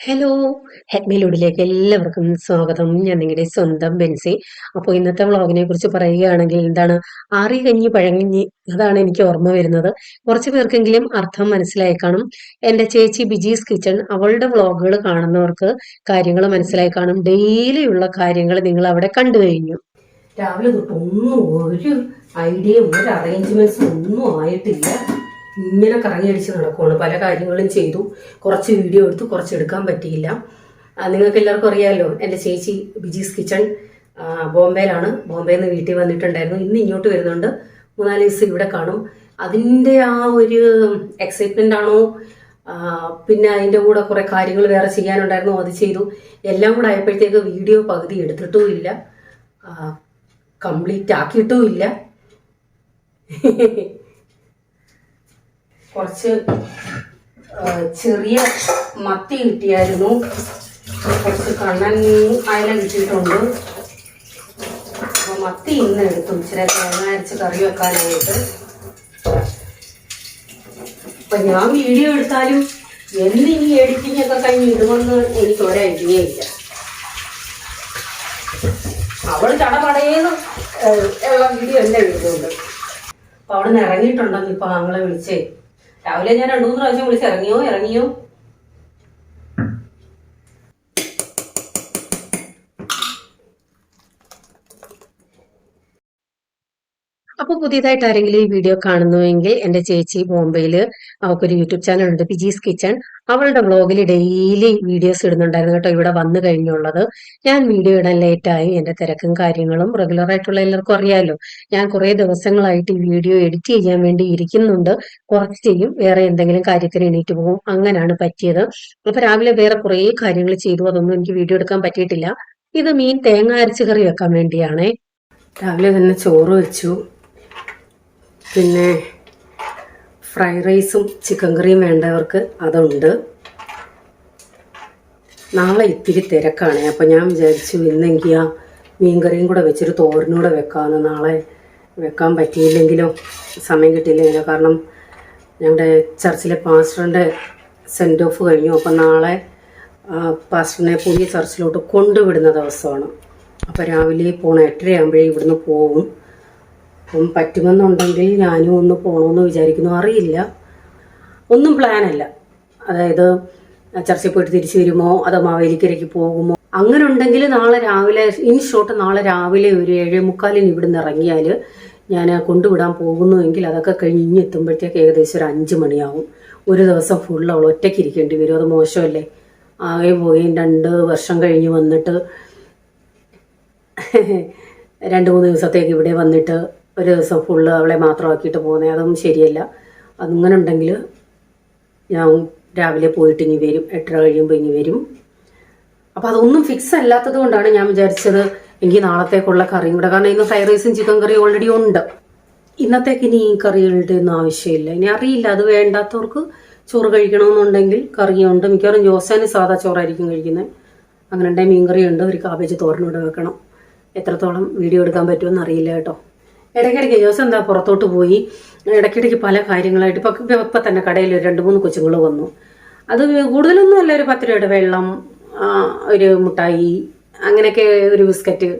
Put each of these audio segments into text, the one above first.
Hello, ഹെഡ്മിലൂഡിലേക്ക് എല്ലാവർക്കും സ്വാഗതം. ഞാൻ നിങ്ങളുടെ സ്വന്തം ബെൻസി. അപ്പോൾ ഇന്നത്തെ വ്ളോഗിനെ കുറിച്ച് പറയുകയാണെങ്കിൽ എന്താണ് ആറി കഞ്ഞി പഴങ്കഞ്ഞി, അതാണ് എനിക്ക് ഓർമ്മ വരുന്നത്. കുറച്ച് പേർക്കെങ്കിലും അർത്ഥം മനസ്സിലായി കാണും. എൻ്റെ ചേച്ചി ബിജീസ് കിച്ചൺ, അവളുടെ വ്ളോഗുകൾ കാണുന്നവർക്ക് കാര്യങ്ങൾ മനസ്സിലായി കാണും. ഡെയിലിയുള്ള കാര്യങ്ങൾ നിങ്ങൾ അവിടെ കണ്ടു കഴിഞ്ഞു. രാവിലെ തൊട്ടൊന്നും ഒരു ഐഡിയയും ഒരു അറേഞ്ച്മെന്റ്സും ഒന്നും ആയിട്ടില്ല. ഇങ്ങനെ കറങ്ങിയടിച്ച് നടക്കുവാണ്. പല കാര്യങ്ങളും ചെയ്തു, കുറച്ച് വീഡിയോ എടുത്തു, കുറച്ച് എടുക്കാൻ പറ്റിയില്ല. നിങ്ങൾക്ക് എല്ലാവർക്കും അറിയാമല്ലോ, എൻ്റെ ചേച്ചി ബിജീസ് കിച്ചൺ ബോംബെയിലാണ്. ബോംബെയിൽ നിന്ന് വീട്ടിൽ വന്നിട്ടുണ്ടായിരുന്നു. ഇന്ന് ഇങ്ങോട്ട് വരുന്നുണ്ട്. 3-4 ദിവസം ഇവിടെ കാണും. അതിൻ്റെ ആ ഒരു എക്സൈറ്റ്മെൻ്റ് ആണോ, പിന്നെ അതിൻ്റെ കൂടെ കുറേ കാര്യങ്ങൾ വേറെ ചെയ്യാനുണ്ടായിരുന്നു, അത് ചെയ്തു. എല്ലാം കൂടെ ആയപ്പോഴത്തേക്ക് വീഡിയോ പകുതി എടുത്തിട്ടും ഇല്ല, കംപ്ലീറ്റ് ആക്കിയിട്ടും ഇല്ല. കുറച്ച് ചെറിയ മത്തി കിട്ടിയായിരുന്നു, കുറച്ച് കണ്ണൻ അയല കിട്ടിയിട്ടുണ്ട്. അപ്പോൾ മത്തി ഇന്ന് എടുത്തു ഇച്ചിരി തേങ്ങ അരച്ച് കറി വെക്കാനായിട്ട്. അപ്പം ഞാൻ വീഡിയോ എടുത്താലും ഇനി എഡിറ്റിംഗ് ഒക്കെ കഴിഞ്ഞ് ഇടുമെന്ന് എനിക്ക് ഒരു ഐഡിയ ഇല്ല. അവൾ ചടപടേന്ന് ഉള്ള വീഡിയോ എല്ലാം ഇടുന്നുണ്ട്. അപ്പോൾ അവിടെ നിന്ന് ഇറങ്ങിയിട്ടുണ്ടെന്ന് ഇപ്പം ആങ്ങളെ വിളിച്ചേ. രാവിലെ ഞാൻ 2-3 പ്രാവശ്യം വിളിച്ച് ഇറങ്ങിയോ. അപ്പോൾ പുതിയതായിട്ട് ആരെങ്കിലും ഈ വീഡിയോ കാണുന്നുവെങ്കിൽ എൻ്റെ ചേച്ചി ബോംബെയിൽ അവൾക്കൊരു യൂട്യൂബ് ചാനൽ ഉണ്ട്, ബിജീസ് കിച്ചൺ. അവളുടെ വ്ളോഗിൽ ഡെയിലി വീഡിയോസ് ഇടുന്നുണ്ടായിരുന്നു കേട്ടോ. ഇവിടെ വന്നു കഴിഞ്ഞുള്ളത് ഞാൻ വീഡിയോ ഇടാൻ ലേറ്റായി. എൻ്റെ തിരക്കും കാര്യങ്ങളും റെഗുലറായിട്ടുള്ള എല്ലാവർക്കും അറിയാമല്ലോ. ഞാൻ കുറേ ദിവസങ്ങളായിട്ട് ഈ വീഡിയോ എഡിറ്റ് ചെയ്യാൻ വേണ്ടി ഇരിക്കുന്നുണ്ട്. കുറച്ച് ചെയ്യും, വേറെ എന്തെങ്കിലും കാര്യത്തിന് എണീറ്റ് പോകും, അങ്ങനെയാണ് പറ്റിയത്. അപ്പൊ രാവിലെ വേറെ കുറേ കാര്യങ്ങൾ ചെയ്തു, അതൊന്നും എനിക്ക് വീഡിയോ എടുക്കാൻ പറ്റിയിട്ടില്ല. ഇത് മീൻ തേങ്ങ അരച്ച് കറി വെക്കാൻ വേണ്ടിയാണേ. രാവിലെ തന്നെ ചോറ് വെച്ചു, പിന്നെ ഫ്രൈഡ് റൈസും ചിക്കൻ കറിയും വേണ്ടവർക്ക് അതുണ്ട്. നാളെ ഇത്തിരി തിരക്കാണ്. അപ്പം ഞാൻ വിചാരിച്ചു ഇന്നെങ്കിൽ ആ മീൻകറിയും കൂടെ വെച്ചൊരു തോരനൂടെ വെക്കാമെന്ന്. നാളെ വെക്കാൻ പറ്റിയില്ലെങ്കിലോ, സമയം കിട്ടിയില്ലെങ്കിലോ. കാരണം ഞങ്ങളുടെ ചർച്ചിലെ പാസ്റ്ററിൻ്റെ സെൻഡ് ഓഫ് കഴിഞ്ഞു. അപ്പം നാളെ പാസ്റ്ററിനെ പുതിയ ചർച്ചിലോട്ട് കൊണ്ടുവിടുന്ന ദിവസമാണ്. അപ്പോൾ രാവിലെ പോകണം, 8:30 ആകുമ്പോഴേ ഇവിടുന്ന് പോകും. അപ്പം പറ്റുമെന്നുണ്ടെങ്കിൽ ഞാനും ഒന്ന് പോകണമെന്ന് വിചാരിക്കുന്നു. അറിയില്ല, ഒന്നും പ്ലാനല്ല. അതായത് ചർച്ചയിൽ പോയിട്ട് തിരിച്ചു വരുമോ അതോ മാവേലിക്കരയ്ക്ക് പോകുമോ, അങ്ങനെ ഉണ്ടെങ്കിൽ നാളെ രാവിലെ, ഇൻ ഷോർട്ട് നാളെ രാവിലെ ഒരു 7:45 ഇവിടുന്ന് ഇറങ്ങിയാൽ ഞാൻ കൊണ്ടുവിടാൻ പോകുന്നുവെങ്കിൽ അതൊക്കെ കഴിഞ്ഞ് ഇനി എത്തുമ്പോഴത്തേക്ക് ഏകദേശം ഒരു 5 മണിയാവും. ഒരു ദിവസം ഫുൾ അവൾ ഒറ്റയ്ക്ക് ഇരിക്കേണ്ടി വരും. അത് മോശമല്ലേ? ആകെ പോയി 2 വർഷം കഴിഞ്ഞ് വന്നിട്ട് 2-3 ദിവസത്തേക്ക് ഇവിടെ വന്നിട്ട് ഒരു ദിവസം ഫുള്ള് അവളെ മാത്രമാക്കിയിട്ട് പോകുന്നത് അതൊന്നും ശരിയല്ല. അങ്ങനെ ഉണ്ടെങ്കിൽ ഞാൻ രാവിലെ പോയിട്ട് ഇനി വരും, 8:30 കഴിയുമ്പോൾ ഇനി വരും. അപ്പോൾ അതൊന്നും ഫിക്സ് അല്ലാത്തത് കൊണ്ടാണ് ഞാൻ വിചാരിച്ചത് എങ്കിൽ നാളത്തേക്കുള്ള കറിയും കൂടെ. കാരണം ഇന്ന് ഫ്രൈഡ് റൈസും ചിക്കൻ കറിയും ഓൾറെഡി ഉണ്ട്. ഇന്നത്തേക്ക് ഇനി ഈ കറികളുടെ ഒന്നും ആവശ്യമില്ല. ഇനി അറിയില്ല, അത് വേണ്ടാത്തവർക്ക് ചോറ് കഴിക്കണമെന്നുണ്ടെങ്കിൽ കറിയുണ്ട്. മിക്കവാറും ജോസാന് സാധാ ചോറായിരിക്കും കഴിക്കുന്നത്. അങ്ങനെ ഉണ്ടെങ്കിൽ മീൻകറിയുണ്ട്, ഒരു കാബേജ് തോരനൂടെ വെക്കണം. എത്രത്തോളം വീഡിയോ എടുക്കാൻ പറ്റുമെന്ന് അറിയില്ല കേട്ടോ. ഇടയ്ക്കിടയ്ക്ക് ജോസ് എന്താ പുറത്തോട്ട് പോയി, ഇടയ്ക്കിടയ്ക്ക് പല കാര്യങ്ങളായിട്ട്. ഇപ്പം തന്നെ കടയിൽ 2-3 കൊച്ചുങ്ങൾ വന്നു. അത് കൂടുതലൊന്നും അല്ല, ഒരു 10 രൂപയുടെ വെള്ളം, ഒരു മുട്ടായി, അങ്ങനെയൊക്കെ ഒരു ബിസ്ക്കറ്റ്,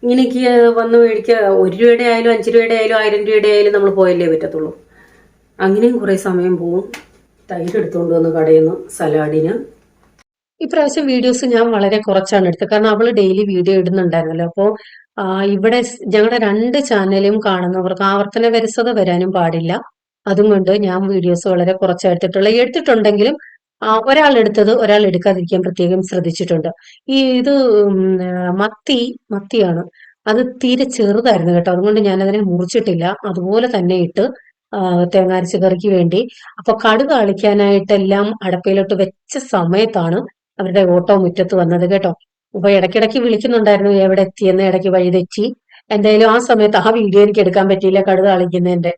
ഇങ്ങനെയൊക്കെ വന്ന് മേടിക്കുക. 1 രൂപയുടെ ആയാലും 5 രൂപയുടെ ആയാലും 1000 രൂപയുടെ ആയാലും നമ്മൾ പോയല്ലേ പറ്റത്തുള്ളൂ. അങ്ങനെയും കുറേ സമയം പോവും. തൈര് എടുത്തുകൊണ്ട് വന്ന് കടയിൽ നിന്ന് സലാഡിന്. ഇപ്രാവശ്യം വീഡിയോസ് ഞാൻ വളരെ കുറച്ചാണ് എടുത്തത്, കാരണം അവൾ ഡെയിലി വീഡിയോ ഇടുന്നുണ്ടായിരുന്നല്ലോ. അപ്പോൾ ഇവിടെ ഞങ്ങളുടെ 2 ചാനലും കാണുന്നവർക്ക് ആവർത്തന വരസത വരാനും പാടില്ല. അതുകൊണ്ട് ഞാൻ വീഡിയോസ് വളരെ എടുത്തിട്ടുണ്ടെങ്കിലും ഒരാൾ എടുത്തത് ഒരാൾ എടുക്കാതിരിക്കാൻ പ്രത്യേകം ശ്രദ്ധിച്ചിട്ടുണ്ട്. ഇത് മത്തിയാണ്. അത് തീരെ ചെറുതായിരുന്നു കേട്ടോ, അതുകൊണ്ട് ഞാൻ അതിനെ മുറിച്ചിട്ടില്ല. അതുപോലെ തന്നെ ഇട്ട് തേങ്ങാരച്ച കറിക്ക് വേണ്ടി. അപ്പൊ കടുക് അളിക്കാനായിട്ടെല്ലാം അടപ്പയിലോട്ട് വെച്ച സമയത്താണ് അവരുടെ ഓട്ടോ മുറ്റത്ത് വന്നത് കേട്ടോ. അപ്പൊ ഇടയ്ക്കിടയ്ക്ക് വിളിക്കുന്നുണ്ടായിരുന്നു എവിടെ എത്തിയെന്ന്, ഇടയ്ക്ക് വഴി തെറ്റി. എന്തായാലും ആ സമയത്ത് ആ വീഡിയോ എനിക്ക് എടുക്കാൻ പറ്റിയില്ല, കടുക് അളിക്കുന്നതിന്റെ.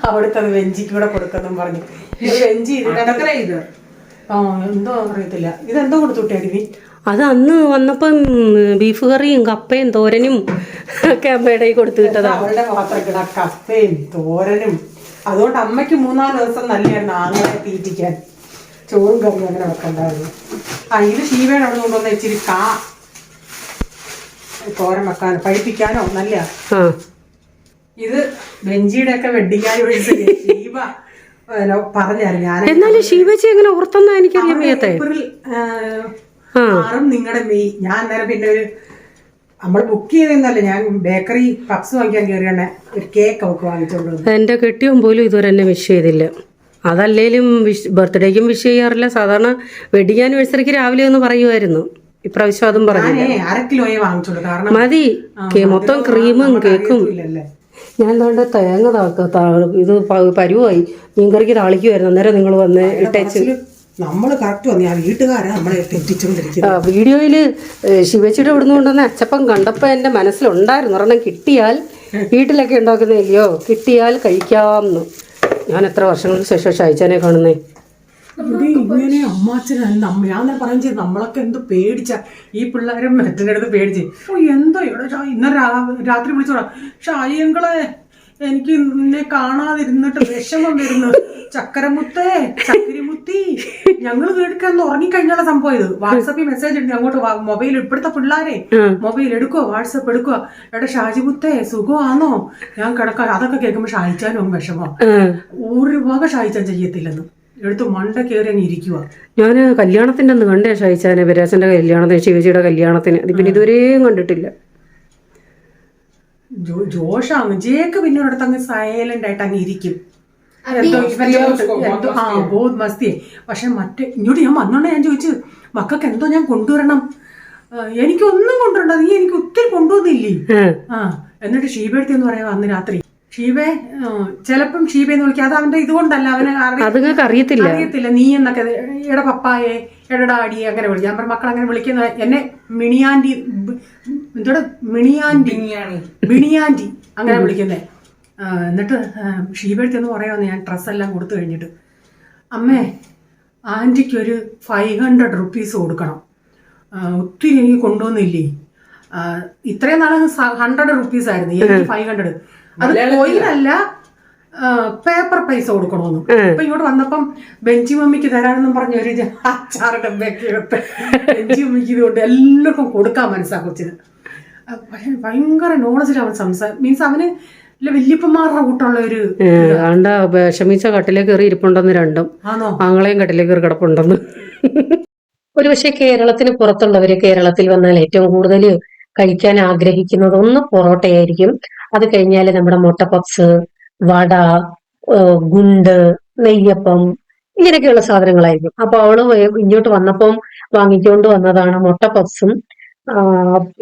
അവിടുത്തെ വെഞ്ചിക്കൂടെ കൊടുക്കുന്നു പറഞ്ഞു ഇത് എന്തോ അറിയത്തില്ല. ഇതെന്തോ കൊടുത്തുവിട്ടേ? അത് അന്ന് വന്നപ്പം ബീഫ് കറിയും കപ്പയും തോരനും ഒക്കെ അമ്മയുടെ കൊടുത്തു വിട്ടതാ. അവളുടെ പാത്രക്കിട കപ്പയും തോരനും. അതുകൊണ്ട് അമ്മയ്ക്ക് 3-4 ദിവസം നല്ലതായിരുന്നു ആങ്ങളെ തീറ്റിക്കാൻ. ചോറും കറിയും അങ്ങനെ വെക്കണ്ടായിരുന്നു. ഇത് ശീവേടെ അവിടെ കൊണ്ടുവന്ന ഇച്ചിരി തോരൻ വെക്കാനോ കഴിപ്പിക്കാനോ നല്ല. ഇത് ബെഞ്ചിയുടെ ഒക്കെ വെഡിങ് ആനിവേഴ്സറി ശീവ പറഞ്ഞായിരുന്നു. ഞാൻ എന്നാലും ശീവച്ചി എങ്ങനെ ഓർത്തെന്നാ എനിക്കറിയാൻ വയ്യാത്തെ. ഏപ്രിൽ 6 നിങ്ങളുടെ മെയ്. ഞാൻ അന്നേരം പിന്നെ നമ്മൾ ബുക്ക് ചെയ്തെന്നല്ലേ, ഞാൻ ബേക്കറി പപ്സ് വാങ്ങിക്കാൻ കയറിയാണ് ഒരു കേക്ക് അവർക്ക് വാങ്ങിച്ചോണ്ട്. എന്റെ കെട്ടിയും പോലും ഇതുവരെ എന്നെ വിഷ് ചെയ്തില്ല. അതല്ലേലും ബർത്ത്ഡേക്കും വിഷ് ചെയ്യാറില്ല. സാധാരണ വെഡിങ് ആനിവേഴ്സറിക്ക് രാവിലെ ഒന്ന് പറയുമായിരുന്നു. ഇപ്രാവശ്യം അതും പറഞ്ഞു. 1/2 കിലോയെ വാങ്ങിച്ചോളൂ. കാരണം മതി മൊത്തം ക്രീമും കേക്കും. ഞാൻ എന്താണ്ട് തേങ്ങ ഇത് പരുവായി മീൻകറിക്ക് താളിക്കുമായിരുന്നു. അന്നേരം നിങ്ങൾ വന്ന് ഇട്ടേച്ച് നമ്മള് കറക്റ്റ് വന്നു. ഞാൻ വീട്ടുകാരെ നമ്മളെ തെറ്റിച്ചോണ്ടിരിക്കുന്നത്. വീഡിയോയില് ശിവച്ചിയുടെ ഇവിടുന്ന് കൊണ്ടുവന്ന അച്ചപ്പം കണ്ടപ്പോ എന്റെ മനസ്സിലുണ്ടായിരുന്നു ഒരെണ്ണം കിട്ടിയാൽ, വീട്ടിലൊക്കെ ഉണ്ടാക്കുന്നില്ലയോ, കിട്ടിയാൽ കഴിക്കാമെന്ന്. ഞാൻ എത്ര വർഷങ്ങൾക്ക് ശേഷം ഷായിച്ചാനെ കാണുന്നേ. ഇങ്ങനെ അമ്മാച്ചൻ ഞാൻ പറയാൻ ചെയ്ത് നമ്മളൊക്കെ എന്തോ പേടിച്ച ഈ പിള്ളേരും മറ്റേ അടുത്ത് പേടിച്ച്. എന്തോ ഇവിടെ ഇന്നലെ രാത്രി വിളിച്ചോടാ, ഷായിങ്ങളെ എനിക്ക് നിന്നെ കാണാതിരുന്നിട്ട് വിഷമം വരുന്നു. ചക്കരമുത്തേ ചക്കരിമുത്തി ഞങ്ങള് കേൾക്കാന്ന് ഉറങ്ങിക്കഴിഞ്ഞാൽ സംഭവം ഇത്. വാട്സാപ്പിൽ മെസ്സേജ് ഉണ്ട് അങ്ങോട്ട്. മൊബൈൽ ഇപ്പോഴത്തെ പിള്ളേരെ മൊബൈൽ എടുക്കോ, വാട്സാപ്പ് എടുക്കോ, എടാ ഷാജിമുത്തേ സുഖമാണോ, ഞാൻ കിടക്കാം. അതൊക്കെ കേൾക്കുമ്പോ ഷായിച്ചാനും വിഷമോ. ഒരു വക ഷായിച്ചാൻ ചെയ്യത്തില്ലെന്ന് എടുത്ത് മണ്ട കയറി അങ്ങ് ഇരിക്കുക. ഞാൻ കല്യാണത്തിന്റെ അന്ന് കണ്ടേ ഷായിച്ചാനെ, വിരാസന്റെ കല്യാണത്തിന്, ശിവജിയുടെ കല്യാണത്തിന്. പിന്നെ ഇതുവരെയും കണ്ടിട്ടില്ല. ജോഷാണ് ജേക്ക് പിന്നെ ഒരിടത്ത് അങ്ങ് സൈലന്റ് ആയിട്ട് അങ്ങ് ഇരിക്കും. ബോധ് മസ്തിയെ. പക്ഷെ മറ്റേ ഇങ്ങോട്ട് ഞാൻ വന്നോണ്ടേ ഞാൻ ചോദിച്ചു, മക്കൾക്ക് എന്തോ ഞാൻ കൊണ്ടുവരണം. എനിക്കൊന്നും കൊണ്ടുവരണ്ട, നീ എനിക്ക് ഒത്തിരി കൊണ്ടുവന്നില്ലേ. എന്നിട്ട് ഷീബേടുത്തി എന്ന് പറയാ അന്ന് രാത്രി. ഷീബെ ചിലപ്പം ഷീബെന്ന് വിളിക്കുക. അത് അവന്റെ ഇതുകൊണ്ടല്ല, അവന് അറിയത്തില്ല നീ എന്നൊക്കെ. എടാ പപ്പായെ, എടാ ഡാഡിയെ അങ്ങനെ വിളിക്കും. ഞാൻ പറഞ്ഞ മക്കൾ അങ്ങനെ വിളിക്കുന്ന എന്നെ മിണിയാൻറ്റി, എന്തോടെ ബിണിയാൻറ്റി അങ്ങനെ വിളിക്കുന്നേ. എന്നിട്ട് ഷീബെടുത്ത് എന്ന് പറയുമെന്ന് ഞാൻ ഡ്രസ്സെല്ലാം കൊടുത്തു കഴിഞ്ഞിട്ട്, അമ്മേ ആൻറ്റിക്ക് ഒരു 500 റുപ്പീസ് കൊടുക്കണം, ഒത്തിരി എനിക്ക് കൊണ്ടുവന്നില്ലേ. ഇത്രയും നാളെ 100 റുപ്പീസ് ആയിരുന്നു, എനിക്ക് 500. അത് കോയിനല്ല, പേപ്പർ പൈസ കൊടുക്കണമെന്നും. അപ്പൊ ഇങ്ങോട്ട് വന്നപ്പം ബെഞ്ചി മമ്മിക്ക് തരാനെന്നും പറഞ്ഞ ഒരു അച്ചാറ് ഡബ്ബയൊക്കെ എടുത്ത് ബെഞ്ചി മമ്മിക്ക് ഇതുകൊണ്ട് എല്ലാവർക്കും കൊടുക്കാൻ മനസ്സാ കൊച്ചിന്. പക്ഷെ ഭയങ്കര നോളജിൽ അവൻ മീൻസ് അവന് വല്യപ്പന്മാരുടെ കൂട്ടുള്ള ഒരു വിഷമിച്ച കട്ടിലേക്ക് കയറി ഇരിപ്പുണ്ടെന്ന്. രണ്ടും ആങ്ങളെയും കട്ടിലേക്ക് കയറി കിടപ്പുണ്ടെന്ന്. ഒരു പക്ഷെ കേരളത്തിന് പുറത്തുള്ളവര് കേരളത്തിൽ വന്നാൽ ഏറ്റവും കൂടുതൽ കഴിക്കാൻ ആഗ്രഹിക്കുന്നത് ഒന്ന് പൊറോട്ടയായിരിക്കും. അത് കഴിഞ്ഞാൽ നമ്മുടെ മുട്ട പപ്സ്, വട, ഗുണ്ട്, നെയ്യപ്പം, ഇങ്ങനെയൊക്കെയുള്ള സാധനങ്ങളായിരിക്കും. അപ്പൊ അവള് ഇങ്ങോട്ട് വന്നപ്പം വാങ്ങിക്കൊണ്ട് വന്നതാണ് മുട്ട പപ്സും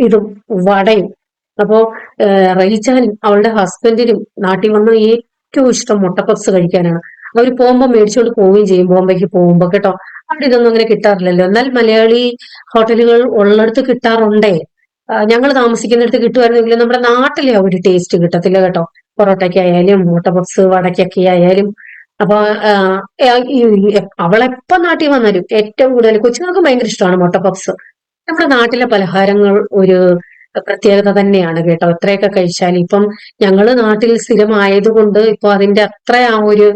ഇതും വടയും. അപ്പോ റയിച്ചാനും അവളുടെ ഹസ്ബൻഡിനും നാട്ടിൽ വന്ന ഏറ്റവും ഇഷ്ടം മുട്ട പപ്സ് കഴിക്കാനാണ്. അവർ പോകുമ്പോൾ മേടിച്ചുകൊണ്ട് പോവുകയും ചെയ്യും. ബോംബെക്ക് പോകുമ്പോ കേട്ടോ. അവിടെ ഇതൊന്നും അങ്ങനെ കിട്ടാറില്ലല്ലോ. എന്നാൽ മലയാളി ഹോട്ടലുകൾ ഉള്ളിടത്ത് കിട്ടാറുണ്ടേ. ഞങ്ങൾ താമസിക്കുന്നിടത്ത് കിട്ടുമായിരുന്നെങ്കിലും നമ്മുടെ നാട്ടിലെ ആ ഒരു ടേസ്റ്റ് കിട്ടത്തില്ല കേട്ടോ. പൊറോട്ടയ്ക്കായാലും മുട്ട പപ്സ് വടക്കൊക്കെ ആയാലും. അപ്പൊ അവളെപ്പം നാട്ടിൽ വന്നാലും ഏറ്റവും കൂടുതൽ കൊച്ചുങ്ങൾക്ക് ഭയങ്കര ഇഷ്ടമാണ് മുട്ട പപ്സ്. നമ്മുടെ നാട്ടിലെ പലഹാരങ്ങൾ ഒരു പ്രത്യേകത തന്നെയാണ് കേട്ടോ. എത്രയൊക്കെ കഴിച്ചാൽ ഇപ്പം ഞങ്ങള് നാട്ടിൽ സ്ഥിരമായതുകൊണ്ട് ഇപ്പൊ അതിന്റെ അത്ര ആ ഒരു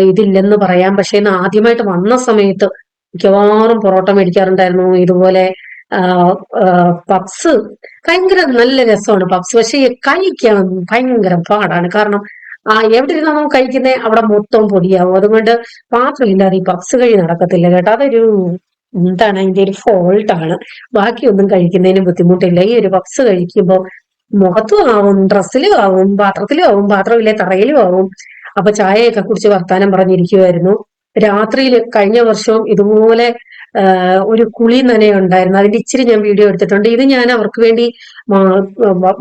ഇതില്ലെന്ന് പറയാം. പക്ഷെ ആദ്യമായിട്ട് വന്ന സമയത്ത് മിക്കവാറും പൊറോട്ട മേടിക്കാറുണ്ടായിരുന്നു. ഇതുപോലെ പപ്സ് ഭയങ്കര നല്ല രസമാണ് പപ്സ്. പക്ഷെ കഴിക്കാൻ ഭയങ്കര പാടാണ്. കാരണം എവിടെ ഇരുന്നാണോ കഴിക്കുന്നത് അവിടെ മൊത്തം പൊടിയാവും. അതുകൊണ്ട് പാത്രമില്ലാതെ ഈ പപ്സ് കഴി നടക്കത്തില്ല കേട്ടോ. അതൊരു എന്താണ് അതിന്റെ ഒരു ഫോൾട്ടാണ്. ബാക്കിയൊന്നും കഴിക്കുന്നതിന് ബുദ്ധിമുട്ടില്ല. ഈ ഒരു പപ്സ് കഴിക്കുമ്പോൾ മുഖത്തും ആവും, ഡ്രസ്സിലും ആവും, പാത്രത്തിലും ആവും, പാത്രമില്ലേ തറയിലും ആവും. അപ്പൊ ചായയൊക്കെ കുറിച്ച് വർത്താനം പറഞ്ഞിരിക്കുമായിരുന്നു. രാത്രിയിൽ കഴിഞ്ഞ വർഷവും ഇതുപോലെ ഒരു കുളി നനയുണ്ടായിരുന്നു. അതിന്റെ ഇച്ചിരി ഞാൻ വീഡിയോ എടുത്തിട്ടുണ്ട്. ഇത് ഞാൻ അവർക്ക് വേണ്ടി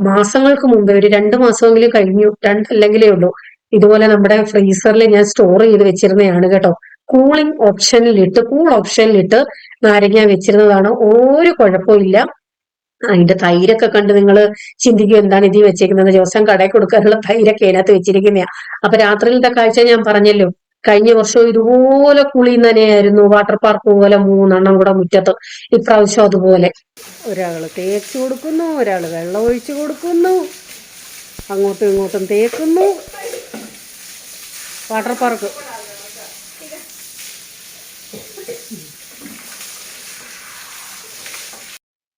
മാസങ്ങൾക്ക് മുമ്പ് ഒരു 2 മാസമെങ്കിലും കഴിഞ്ഞു, 2 അല്ലെങ്കിലേ ഉള്ളൂ. ഇതുപോലെ നമ്മുടെ ഫ്രീസറിൽ ഞാൻ സ്റ്റോർ ചെയ്ത് വെച്ചിരുന്നതാണ് കേട്ടോ. കൂൾ ഓപ്ഷനിലിട്ട് നാരങ്ങ വെച്ചിരുന്നതാണ്. ഒരു കുഴപ്പമില്ല. അതിന്റെ തൈരൊക്കെ കണ്ട് നിങ്ങൾ ചിന്തിക്കും എന്താണ് ഇതിൽ വെച്ചേക്കുന്നത്, ദിവസം കടയിൽ കൊടുക്കാനുള്ള തൈരൊക്കെ അതിനകത്ത് വെച്ചിരിക്കുന്നതാ. അപ്പൊ രാത്രിയിലത്തെ കാഴ്ച ഞാൻ പറഞ്ഞല്ലോ, കഴിഞ്ഞ വർഷം ഇതുപോലെ കുളി നനയായിരുന്നു, വാട്ടർ പാർക്ക് പോലെ 3 കൂടെ മുറ്റത്ത്. ഇപ്രാവശ്യം അതുപോലെ ഒരാള് തേച്ച് കൊടുക്കുന്നു, ഒരാള് വെള്ളം ഒഴിച്ചു കൊടുക്കുന്നു, അങ്ങോട്ടും ഇങ്ങോട്ടും തേക്കുന്നു. വാട്ടർ പാർക്ക്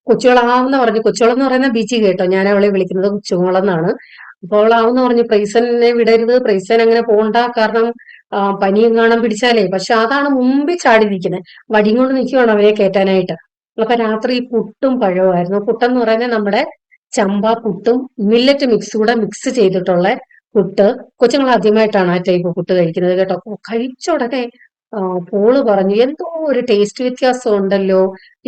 കൊച്ചുകളാവുന്ന പറഞ്ഞു. കൊച്ചുകളെന്ന് പറയുന്ന ബീച്ചി കേട്ടോ, ഞാൻ അവളെ വിളിക്കുന്നത് കൊച്ചുങ്ങളെന്നാണ്. അപ്പോൾ അവളാവുന്ന പറഞ്ഞു പ്രൈസനെ വിടരുത്, പ്രൈസൻ അങ്ങനെ പോണ്ട, കാരണം പനിയും കാണാൻ പിടിച്ചാലേ. പക്ഷെ അതാണ് മുമ്പിൽ ചാടി നിൽക്കുന്നത്, വടിയും കൊണ്ട് നിൽക്കുവാണ് അവരെ കയറ്റാനായിട്ട്. അപ്പൊ രാത്രി പുട്ടും പഴവുമായിരുന്നു. പുട്ടെന്ന് പറയുന്നത് നമ്മുടെ ചമ്പ പുട്ടും മില്ലറ്റ് മിക്സ് കൂടെ മിക്സ് ചെയ്തിട്ടുള്ള പുട്ട്. കൊച്ചുങ്ങൾ ആദ്യമായിട്ടാണ് ആ ടൈപ്പ് പുട്ട് കഴിക്കുന്നത് കേട്ടോ. കഴിച്ച ഉടനെ പോള് പറഞ്ഞു എന്തോ ഒരു ടേസ്റ്റ് വ്യത്യാസം ഉണ്ടല്ലോ,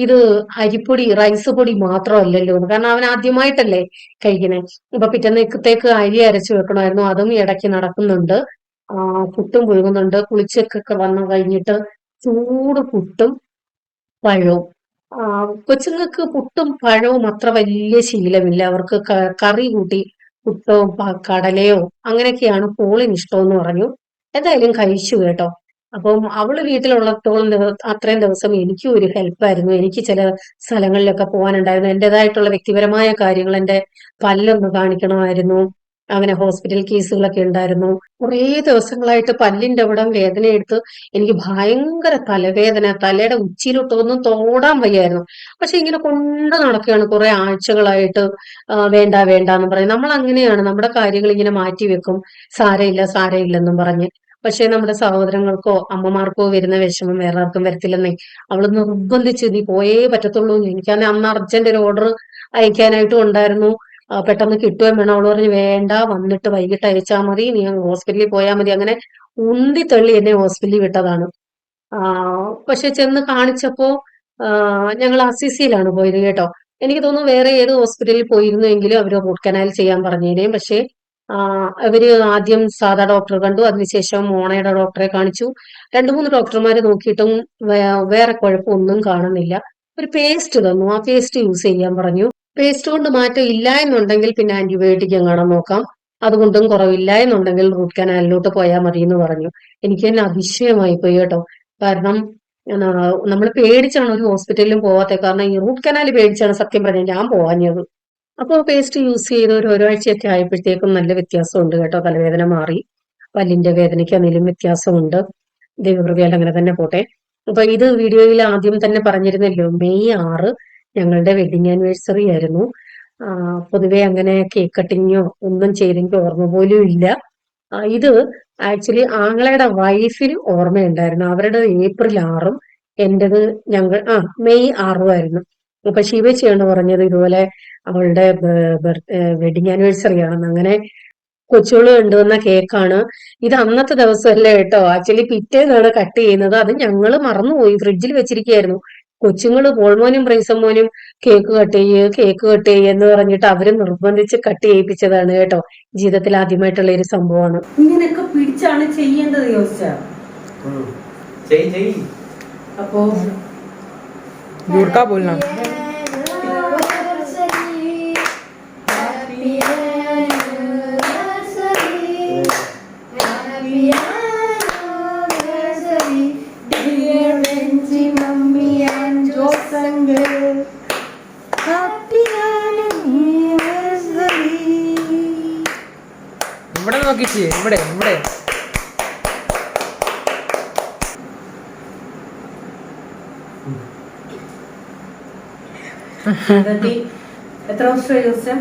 ഇത് അരിപ്പൊടി റൈസ് പൊടി മാത്രമല്ലല്ലോ എന്ന്. കാരണം അവൻ ആദ്യമായിട്ടല്ലേ കഴിക്കുന്നത്. അപ്പൊ പിറ്റേന്നേക്കത്തേക്ക് അരി അരച്ചു വെക്കണമായിരുന്നു, അതും ഇടയ്ക്ക് നടക്കുന്നുണ്ട്. പുട്ടും പുഴുകുന്നുണ്ട്. കുളിച്ചൊക്കെ വന്നു കഴിഞ്ഞിട്ട് ചൂട് പുട്ടും പഴവും. കൊച്ചുങ്ങൾക്ക് പുട്ടും പഴവും അത്ര വലിയ ശീലമില്ല. അവർക്ക് കറി കൂട്ടി പുട്ടോ കടലയോ അങ്ങനെയൊക്കെയാണ് പോളിന് ഇഷ്ടമെന്ന് പറഞ്ഞു. എന്തായാലും കഴിച്ചു കേട്ടോ. അപ്പം അവള് വീട്ടിലുള്ളത്തോളം അത്രയും ദിവസം എനിക്കും ഒരു ഹെൽപ്പായിരുന്നു. എനിക്ക് ചില സ്ഥലങ്ങളിലൊക്കെ പോകാനുണ്ടായിരുന്നു, എന്റേതായിട്ടുള്ള വ്യക്തിപരമായ കാര്യങ്ങൾ, എന്റെ പല്ലൊന്ന് കാണിക്കണമായിരുന്നു, അങ്ങനെ ഹോസ്പിറ്റൽ കേസുകളൊക്കെ ഉണ്ടായിരുന്നു. കുറേ ദിവസങ്ങളായിട്ട് പല്ലിന്റെ അവിടെ വേദന എടുത്ത് എനിക്ക് ഭയങ്കര തലവേദന, തലയുടെ ഉച്ചിയിലോട്ടൊന്നും തോടാൻ വയ്യായിരുന്നു. പക്ഷെ ഇങ്ങനെ കൊണ്ട് നടക്കുകയാണ് കുറെ ആഴ്ചകളായിട്ട്. വേണ്ട വേണ്ട എന്ന് പറയും. നമ്മൾ അങ്ങനെയാണ്, നമ്മുടെ കാര്യങ്ങൾ ഇങ്ങനെ മാറ്റി വെക്കും, സാരയില്ല സാരയില്ലെന്നും പറഞ്ഞ്. പക്ഷെ നമ്മുടെ സഹോദരങ്ങൾക്കോ അമ്മമാർക്കോ വരുന്ന വിഷമം വേറെ ആർക്കും വരത്തില്ലെന്നേ. അവള് നിർബന്ധിച്ച് നീ പോയേ പറ്റത്തുള്ളൂ. എനിക്കാണെങ്കിൽ അന്ന് അർജന്റ് ഒരു ഓർഡർ അയക്കാനായിട്ടും ഉണ്ടായിരുന്നു, പെട്ടെന്ന് കിട്ടുകയും വേണം. അവള് പറഞ്ഞു വേണ്ട, വന്നിട്ട് വൈകിട്ട് അയച്ചാൽ മതി, നീ ഹോസ്പിറ്റലിൽ പോയാൽ മതി. അങ്ങനെ ഉന്തി തള്ളി എന്നെ ഹോസ്പിറ്റലിൽ വിട്ടതാണ്. പക്ഷെ ചെന്ന് കാണിച്ചപ്പോ ഞങ്ങൾ അസിസിയിലാണ് പോയത് കേട്ടോ. എനിക്ക് തോന്നുന്നു വേറെ ഏത് ഹോസ്പിറ്റലിൽ പോയിരുന്നെങ്കിലും അവര് റൂട്ട് കനാൽ ചെയ്യാൻ പറഞ്ഞേനേം. പക്ഷെ അവര് ആദ്യം സാധാ ഡോക്ടറെ കണ്ടു, അതിനുശേഷം മോണയുടെ ഡോക്ടറെ കാണിച്ചു. 2-3 ഡോക്ടർമാരെ നോക്കിയിട്ടും വേറെ കുഴപ്പമൊന്നും കാണുന്നില്ല. ഒരു പേസ്റ്റ് തന്നു, ആ പേസ്റ്റ് യൂസ് ചെയ്യാൻ പറഞ്ഞു. പേസ്റ്റ് കൊണ്ട് മാറ്റം ഇല്ല എന്നുണ്ടെങ്കിൽ പിന്നെ ആന്റിബയോട്ടിക് എങ്ങാനും നോക്കാം, അതുകൊണ്ടും കുറവില്ല എന്നുണ്ടെങ്കിൽ റൂട്ട് കനാലിലോട്ട് പോയാൽ മതി എന്ന് പറഞ്ഞു. എനിക്ക് തന്നെ അതിശയമായി പോയി കേട്ടോ. കാരണം നമ്മൾ പേടിച്ചാണ് ഒരു ഹോസ്പിറ്റലിലും പോവാത്തത്. കാരണം ഈ റൂട്ട് കനാല് പേടിച്ചാണ് സത്യം പറഞ്ഞാൽ ഞാൻ പോവാഞ്ഞത്. അപ്പോൾ പേസ്റ്റ് യൂസ് ചെയ്ത് ഒരാഴ്ചയൊക്കെ ആയപ്പോഴത്തേക്കും നല്ല വ്യത്യാസമുണ്ട് കേട്ടോ. തലവേദന മാറി, പല്ലിന്റെ വേദനയ്ക്ക് എന്തെങ്കിലും വ്യത്യാസമുണ്ട്. ദൈവകൃപയാൽ അങ്ങനെ തന്നെ പോട്ടെ. അപ്പൊ ഇത് വീഡിയോയിൽ ആദ്യം തന്നെ പറഞ്ഞിരുന്നല്ലോ, മെയ് 6 ഞങ്ങളുടെ വെഡിങ് ആനിവേഴ്സറി ആയിരുന്നു. പൊതുവെ അങ്ങനെ കേക്ക് കട്ടിങ്ങോ ഒന്നും ചെയ്തെനിക്ക് ഓർമ്മ പോലും ഇല്ല. ഇത് ആക്ച്വലി ആങ്ങളയുടെ വൈഫിന് ഓർമ്മയുണ്ടായിരുന്നു. അവരുടെ ഏപ്രിൽ 6 എന്റേത് മെയ് 6 ആയിരുന്നു. അപ്പൊ ശിവച്ചിയാണ് പറഞ്ഞത് ഇതുപോലെ അവളുടെ വെഡിങ് ആനിവേഴ്സറി ആണെന്ന്. അങ്ങനെ കൊച്ചുകള് കൊണ്ടുവന്ന കേക്കാണ് ഇത്. അന്നത്തെ ദിവസമല്ലേ കേട്ടോ, ആക്ച്വലി പിറ്റേന്നാണ് കട്ട് ചെയ്യുന്നത്. അത് ഞങ്ങള് മറന്നുപോയി, ഫ്രിഡ്ജിൽ വെച്ചിരിക്കുകയായിരുന്നു. കൊച്ചുങ്ങള് പോൾമോനും പ്രൈസമ്മോനും കേക്ക് കട്ട് ചെയ്യ് എന്ന് പറഞ്ഞിട്ട് അവര് നിർബന്ധിച്ച് കട്ട് ചെയ്യിപ്പിച്ചതാണ് കേട്ടോ. ജീവിതത്തിൽ ആദ്യമായിട്ടുള്ള ഒരു സംഭവമാണ്. ഇങ്ങനെയൊക്കെ പിടിച്ചാണ് ചെയ്യേണ്ടത് ചോദിച്ചാ. അപ്പോ ഇവിടെ നോക്കിച്ചേ, ഇവിടെ ഇവിടെ എത്ര വർഷമായി ചോദിച്ചാ?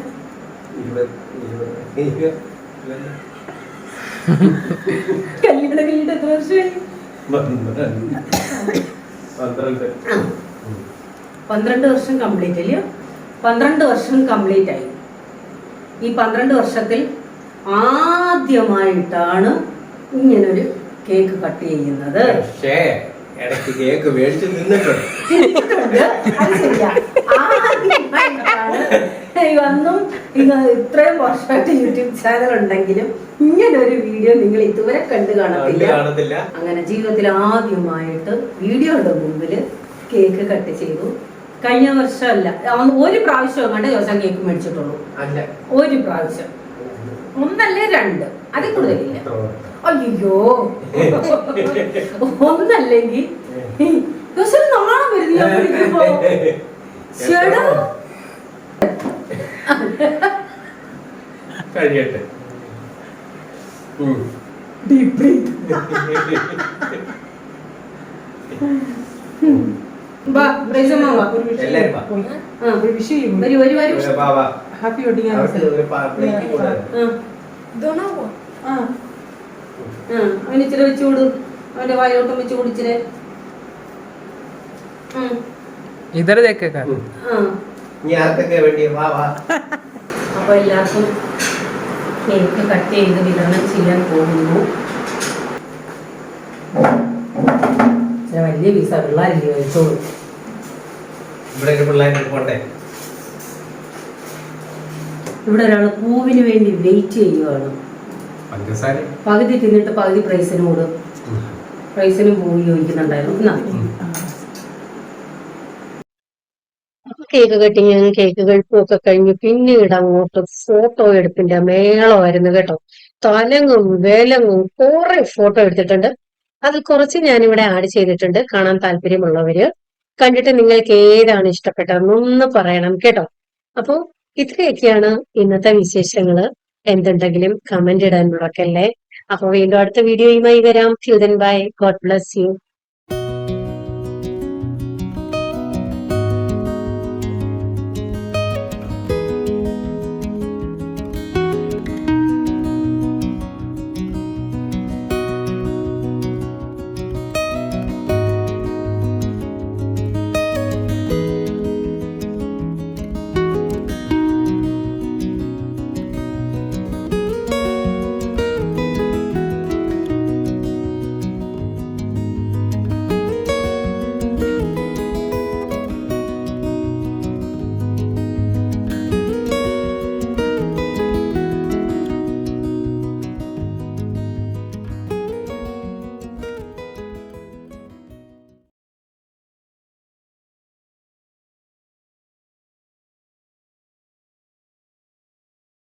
കല്യാണം കഴിഞ്ഞിട്ട് എത്ര വർഷമായി? 12 വർഷം കംപ്ലീറ്റ് അല്ലയോ? 12 വർഷം കംപ്ലീറ്റ് ആയി. ഈ 12 വർഷത്തിൽ ആദ്യമായിട്ടാണ് ഇങ്ങനൊരു കേക്ക് കട്ട് ചെയ്യുന്നത്. ഇടയ്ക്ക് കേക്ക് മേടിച്ച് നിന്നിട്ടുണ്ട്. അത് ശരിയാ, ആദ്യമായിട്ടാണ്. ഒന്നും ഇത്രയും വർഷമായിട്ട് യൂട്യൂബ് ചാനൽ ഉണ്ടെങ്കിലും ഇങ്ങനെ ഒരു വീഡിയോ നിങ്ങൾ ഇതുവരെ കണ്ടു കാണത്തില്ല. അങ്ങനെ ജീവിതത്തിൽ ആദ്യമായിട്ട് വീഡിയോയുടെ മുമ്പിൽ കേക്ക് കട്ട് ചെയ്തു. കഴിഞ്ഞ വർഷമല്ല, ഒരു പ്രാവശ്യം കണ്ട ദിവസം കേക്ക് മേടിച്ചിട്ടുള്ളൂ. ഒരു പ്രാവശ്യം ഒന്നല്ലേ 2, അതിൽ കൂടുതലില്ല. അയ്യോ ഒന്നല്ലെങ്കിൽ നാളെ വരുന്ന കഴിയട്ടെ. Deep breath. എല്ലാരും വാ. ഒരു വിഷയം വാ, വാ. ഹാപ്പി വെഡിങ് അവർക്ക് ഒരു plate കൂടെ. അവന് ഇച്ചിരി വെച്ച് കൊടു, അവന്റെ വായോട്ടം വെച്ച് കുടിച്ചിരെ. ഇതര തേക്കാ. നീ ആർക്കൊക്കെ വേണ്ടി വാ വാ. അപ്പൊ എല്ലാവർക്കും കേക്ക് കട്ട് ചെയ്ത് വിതരണം ചെയ്യാൻ പോകുന്നു. വലിയ പീസ പിള്ളേരില്ലേ കഴിച്ചോളൂ. ഇവിടെ പിള്ളേർ പോട്ടെ. ഇവിടെ ഒരാൾ പൂവിന് വേണ്ടി വെയിറ്റ് ചെയ്യുകയാണ്. പകുതി തിന്നിട്ട് പകുതി പ്രൈസിനോട് പ്രൈസിനും പൂവി ചോദിക്കുന്നുണ്ടായിരുന്നു. കേക്ക് കട്ടിങ്ങും കേക്ക് കഴിപ്പും ഒക്കെ കഴിഞ്ഞ് പിന്നീട് അങ്ങോട്ട് ഫോട്ടോ എടുപ്പിന്റെ മേളമായിരുന്നു കേട്ടോ. തലങ്ങും വിലങ്ങും കുറെ ഫോട്ടോ എടുത്തിട്ടുണ്ട്. അത് കുറച്ച് ഞാനിവിടെ ആഡ് ചെയ്തിട്ടുണ്ട്. കാണാൻ താല്പര്യമുള്ളവര് കണ്ടിട്ട് നിങ്ങൾക്ക് ഏതാണ് ഇഷ്ടപ്പെട്ടതെന്നൊന്ന് പറയണം കേട്ടോ. അപ്പൊ ഇത്രയൊക്കെയാണ് ഇന്നത്തെ വിശേഷങ്ങള്. എന്തുണ്ടെങ്കിലും കമന്റ് ഇടാൻ മുടക്കല്ലേ. അപ്പൊ വീണ്ടും അടുത്ത വീഡിയോയുമായി വരാം. Till then, bye. God bless you.